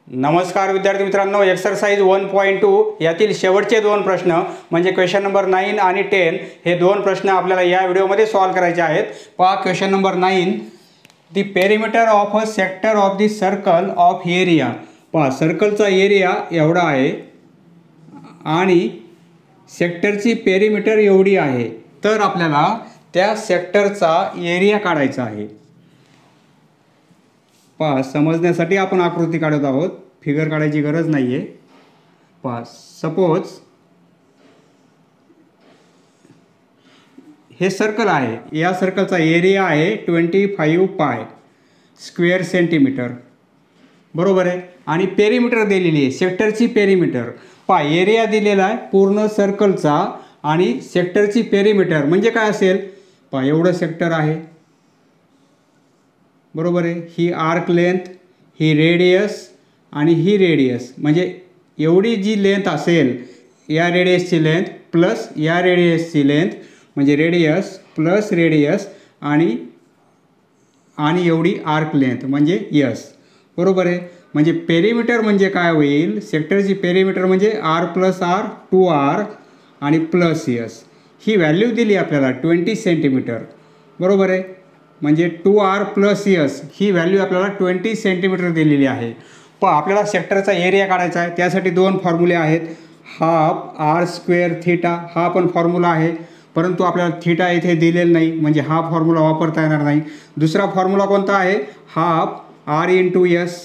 नमस्कार विद्यार्थी मित्रांनो, एक्सरसाइज 1.2 यातील शेवटचे दोन प्रश्न म्हणजे क्वेश्चन नंबर 9 आणि 10 हे दोन प्रश्न आपल्याला या व्हिडिओमध्ये सॉल्व करायचे आहेत। पहा question number 9, the perimeter of a sector of the circle of area. पहा सर्कलचा एरिया एवढा आहे आणि सेक्टरची पेरिमीटर एवढी आहे, तर आपल्याला त्या सेक्टरचा एरिया काढायचा आहे। पहा समजण्यासाठी आपण आकृती काढत आहोत, फिगर काढायची गरज नाही आहे। पहा सपोज हे सर्कल आहे, या सर्कलचा एरिया आहे 25 पाय स्क्वेअर सेंटीमीटर, बरोबर आहे। आणि पेरिमीटर दिलेली आहे, सेक्टरची पेरिमीटर। पहा एरिया दिलेला आहे पूर्ण सर्कलचा आणि सेक्टरची पेरिमीटर म्हणजे काय असेल, पहा एवढं सेक्टर आहे, बरोबर आहे। ही आर्क लेंथ, ही रेडियस आणि ही रेडियस, म्हणजे एवढी जी लेंथ असेल या रेडियसची लेंथ प्लस या रेडियसची लेंथ म्हणजे रेडियस प्लस रेडियस आणि एवढी आर्क लेंथ म्हणजे यस, बरोबर आहे। म्हणजे पेरिमीटर म्हणजे काय होईल, सेक्टरची पेरिमीटर म्हणजे आर प्लस आर 2r आणि प्लस यस। ही व्हॅल्यू दिली आपल्याला 20 सेंटीमीटर, बरोबर आहे। म्हणजे 2r plus yes he value आपल्याला 20 सेंटीमीटर दिलेली आहे। पण आपल्याला सेक्टरचा एरिया काढायचा आहे, त्यासाठी दोन फॉर्म्युले आहेत, हाफ आर स्क्वेअर थीटा हा पण फॉर्म्युला आहे, परंतु आपल्याला थीटा इथे दिलेला नाही म्हणजे हा फॉर्म्युला वापरता येणार नाही। दुसरा फॉर्म्युला कोणता आहे, हाफ आर इंटू यस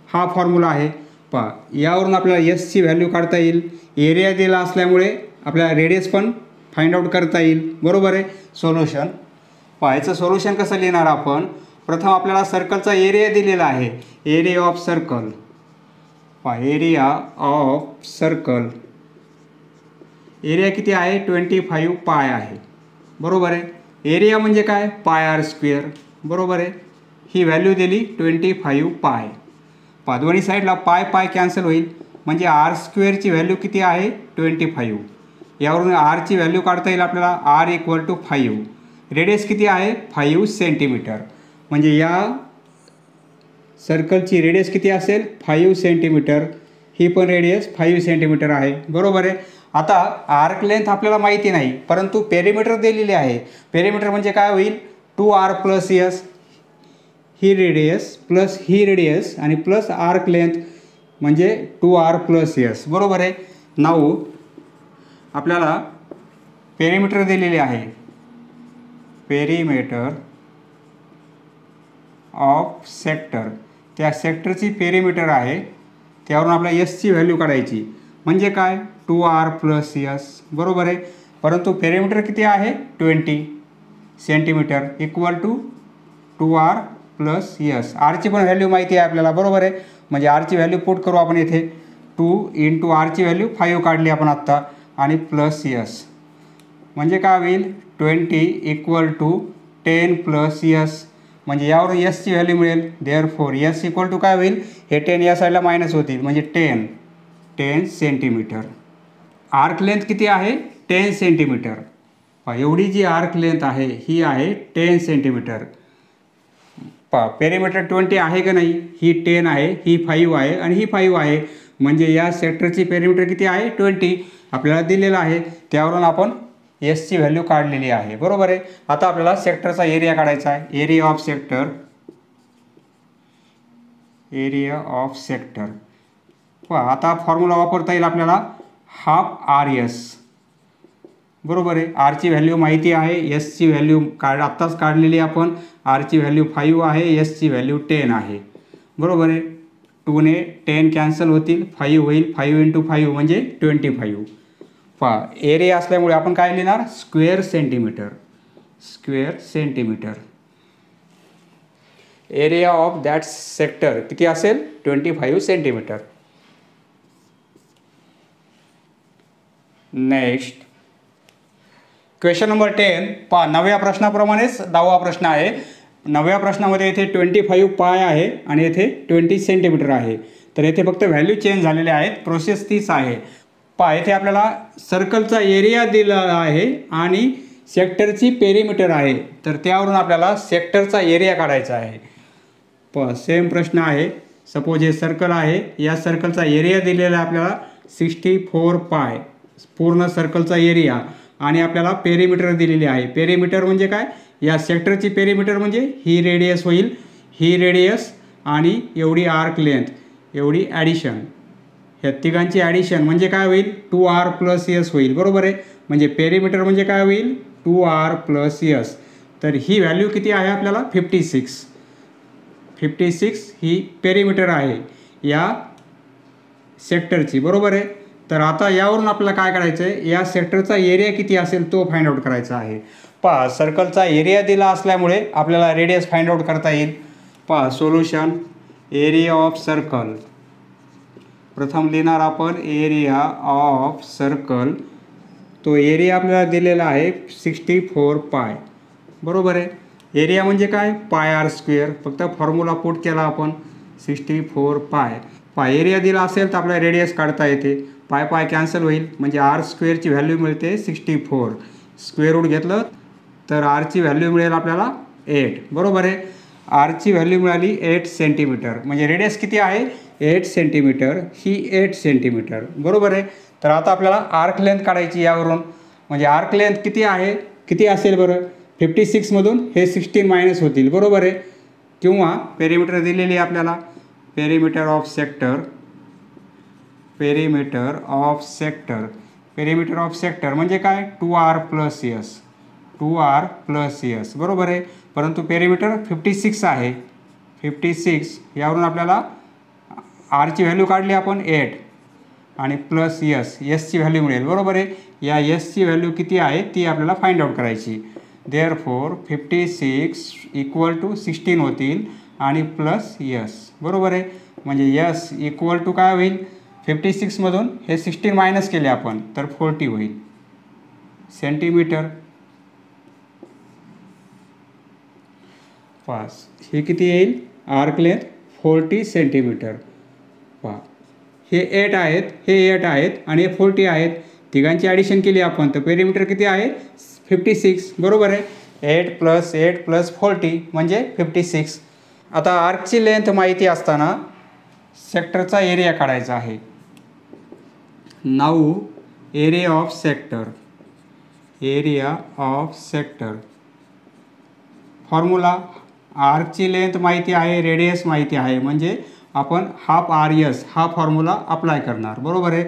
हा फॉर्म्युला आहे। पहा यावरून आपल्याला यसची व्हॅल्यू काढता येईल, एरिया दिला असल्यामुळे आपल्याला रेडियस पण फाइंड आउट करता येईल, बरोबर आहे। सोल्युशन पहा याचं सोल्युशन कसं लिहिणार आपण, प्रथम आपल्याला सर्कलचा एरिया दिलेला आहे, एरिया ऑफ सर्कल। पहा एरिया ऑफ सर्कल, एरिया किती आहे 25 पाय आहे, बरोबर आहे। एरिया म्हणजे काय पाय आर स्क्वेअर, बरोबर आहे। ही व्हॅल्यू दिली 25 पाय। पहा दोन्ही साईडला पाय पाय कॅन्सल होईल म्हणजे आर स्क्वेअरची व्हॅल्यू किती आहे 25, यावरून आरची व्हॅल्यू काढता येईल आपल्याला, आर इक्वल टू 5। रेडियस किती आहे 5 सेंटीमीटर, म्हणजे या सर्कलची रेडियस किती असेल 5 सेंटीमीटर, ही पण रेडियस 5 सेंटीमीटर आहे, बरोबर आहे। आता आर्क लेंथ आपल्याला माहिती नाही, परंतु पेरिमीटर दिलेली आहे। पेरिमीटर म्हणजे काय होईल 2r प्लस यस, ही रेडियस प्लस ही रेडियस आणि प्लस आर्क लेंथ म्हणजे 2r प्लस यस, बरोबर आहे। नाऊ आपल्याला पेरिमीटर दिलेली आहे, पेरिमीटर ऑफ सेक्टर, त्या सेक्टरची पेरिमीटर आहे, त्यावरून आपल्याला यसची व्हॅल्यू काढायची म्हणजे काय 2r प्लस यस, बरोबर आहे। परंतु पेरिमीटर किती आहे 20 centimetre equal to 2r plus yes, आरची पण व्हॅल्यू माहिती आहे आपल्याला, बरोबर आहे। म्हणजे आरची व्हॅल्यू पुट करू आपण इथे, 2 इंटू आरची व्हॅल्यू 5 काढली आपण आत्ता आणि प्लस यस म्हणजे काय होईल 20 इक्वल टू 10 प्लस यस, म्हणजे यावरून यसची व्हॅल्यू मिळेल। देअरफॉर यस इक्वल टू काय होईल, हे 10 या साईडला मायनस होतील म्हणजे 10 सेंटीमीटर। आर्क लेंथ किती आहे 10 सेंटीमीटर। पहा एवढी जी आर्क लेंथ आहे ही आहे 10 सेंटीमीटर। पहा पेरिमीटर 20 आहे का नाही, ही 10 आहे, ही 5 आहे आणि ही 5 आहे, म्हणजे या सेक्टरची पेरिमीटर किती आहे 20 आपल्याला दिलेला आहे, त्यावरून आपण एसची व्हॅल्यू काढलेली आहे, बरोबर आहे। आता आपल्याला सेक्टरचा एरिया काढायचा आहे, area of sector, area of sector. पहा आता फॉर्म्युला वापरता येईल आपल्याला, हाफ आर एस, बरोबर आहे। आरची व्हॅल्यू माहिती आहे, एसची व्हॅल्यू आत्ताच काढलेली आपण, आरची व्हॅल्यू 5 आहे, एसची व्हॅल्यू 10 आहे, बरोबर आहे। 2 ने 10 कॅन्सल होतील, 5 होईल, 5 इंटू 5 म्हणजे 25। पहा एरिया असल्यामुळे आपण काय लिहिणार square centimetre, square centimetre. Area of that sector किती असेल 25 सेंटीमीटर। नेक्स्ट क्वेश्चन नंबर 10, पहा 9व्या प्रश्नाप्रमाणेच 10वा प्रश्न आहे। 9व्या प्रश्नामध्ये येथे 25 पाय आहे आणि येथे 20 सेंटीमीटर आहे, तर येथे फक्त व्हॅल्यू चेंज झालेले आहेत, प्रोसेस तीच आहे। पहा येथे आपल्याला सर्कलचा एरिया दिला आहे आणि सेक्टरची पेरिमीटर आहे, तर त्यावरून आपल्याला सेक्टरचा एरिया काढायचा आहे। पहा सेम प्रश्न आहे, सपोज हे सर्कल आहे, या सर्कलचा एरिया दिलेला आहे आपल्याला 64 पाय, पूर्ण सर्कलचा एरिया, आणि आपल्याला पेरिमीटर दिलेली आहे. पेरिमीटर म्हणजे काय, या सेक्टरची पेरिमीटर म्हणजे ही रेडियस होईल, ही रेडियस आणि एवढी आर्क लेंथ, एवढी ॲडिशन, ह्या तिघांची ॲडिशन म्हणजे काय होईल 2r + s होईल. बरोबर आहे. म्हणजे पेरिमीटर म्हणजे काय होईल 2r + s. तर ही व्हॅल्यू किती आहे आपल्याला 56 ही पेरिमीटर आहे या सेक्टरची. बरोबर आहे. तर आता यावरून आपल्याला काय करायचं आहे, या सेक्टरचा एरिया किती असेल तो फाइंड आउट करायचा आहे. पहा सर्कलचा एरिया दिला असल्यामुळे आपल्याला रेडियस फाइंड आउट करता येईल. पहा सोल्युशन, एरिया ऑफ सर्कल, प्रथम लिहिणार आपण एरिया ऑफ सर्कल. तो एरिया आपल्याला दिलेला आहे 64 पाय. बरोबर आहे. एरिया म्हणजे काय πr², फक्त फॉर्म्युला पुट केला आपण 64 पाय. एरिया दिला असेल तर आपल्याला रेडियस काढता येते, पाय कॅन्सल होईल म्हणजे r² ची व्हॅल्यू मिळते 64. स्क्वेअर रूट घेतलं तर r ची व्हॅल्यू मिळेल आपल्याला 8. बरोबर आहे. r ची व्हॅल्यू मिळाली 8 सेंटीमीटर, म्हणजे रेडियस किती आहे 8 सेंटीमीटर, ही 8 सेंटीमीटर. बरोबर आहे. तर आता आपल्याला आर्क लेंथ काढायची यावरून, म्हणजे आर्क लेंथ किती आहे, किती असेल बरं 56 मधून हे 16 मायनस होतील. बरोबर आहे. किंवा पेरिमीटर दिलेली आहे आपल्याला, perimeter of sector, perimeter of sector म्हणजे काय 2r + s, 2r + s. बरोबर आहे. परंतु पेरिमीटर 56 आहे, 56 यावरून आपल्याला r ची व्हॅल्यू काढली आपण 8 आणि प्लस s ची व्हॅल्यू मिळेल. बरोबर आहे. या s ची व्हॅल्यू किती आहे ती आपल्याला फाइंड आउट करायची. देअरफॉर 56 = 16 होतील आणि प्लस s. बरोबर आहे. म्हणजे s = काय होईल 56 मधून हे 16 मायनस केले आपण तर 40 होईल सेंटीमीटर. हे किती येईल आर्क लेंथ 40 सेंटीमीटर. पहा हे 8 आहेत, हे 8 आहेत आणि हे 40 आहेत, तिघांची ॲडिशन केली आपण तर पेरिमीटर किती आहे 56. बरोबर आहे. 8 + 8 + 40 म्हणजे 56. आता आर्कची लेंथ माहिती असताना सेक्टरचा एरिया काढायचा आहे. Now area of sector, formula, आर्कची लेंथ माहिती आहे, रेडियस माहिती आहे, म्हणजे आपण हाफ RS हा फॉर्म्युला अप्लाय करणार. बरोबर आहे.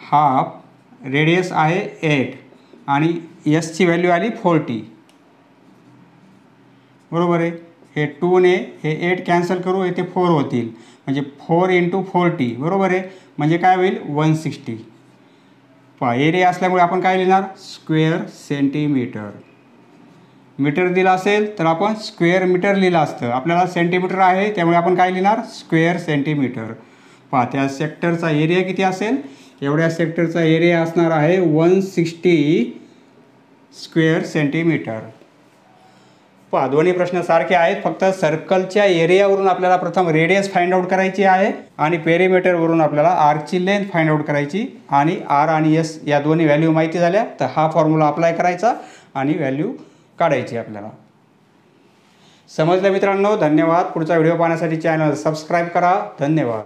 हाफ रेडियस आहे 8 आणि s ची व्हॅल्यू आली 40. बरोबर आहे. हे 2 ने हे 8 कॅन्सल करू, इथे 4 होतील म्हणजे 4 × 40. बरोबर आहे. म्हणजे काय होईल 160. पहा एरिया असल्यामुळे आपण काय लिहिणार स्क्वेअर सेंटीमीटर. मीटर दिला असेल तर आपण स्क्वेअर मीटर लिहिलं असतं, आपल्याला सेंटीमीटर आहे त्यामुळे आपण काय लिहिणार स्क्वेअर सेंटीमीटर. पहा त्या सेक्टरचा एरिया किती असेल, एवढ्या सेक्टरचा एरिया असणार आहे 160 स्क्वेअर सेंटीमीटर. पहा दोन्ही प्रश्न सारखे आहेत, फक्त सर्कलच्या एरियावरून आपल्याला प्रथम रेडियस फाइंड आउट करायची आहे आणि पेरिमीटरवरून आपल्याला आर्कची लेंथ फाइंड आउट करायची. आणि r आणि s या दोन्ही व्हॅल्यू माहिती झाल्या तर हा फॉर्म्युला अप्लाय करायचा आणि व्हॅल्यू काढायची आपल्याला. समजलं मित्रांनो. धन्यवाद. पुढचा व्हिडिओ पाहण्यासाठी चॅनल सबस्क्राईब करा. धन्यवाद.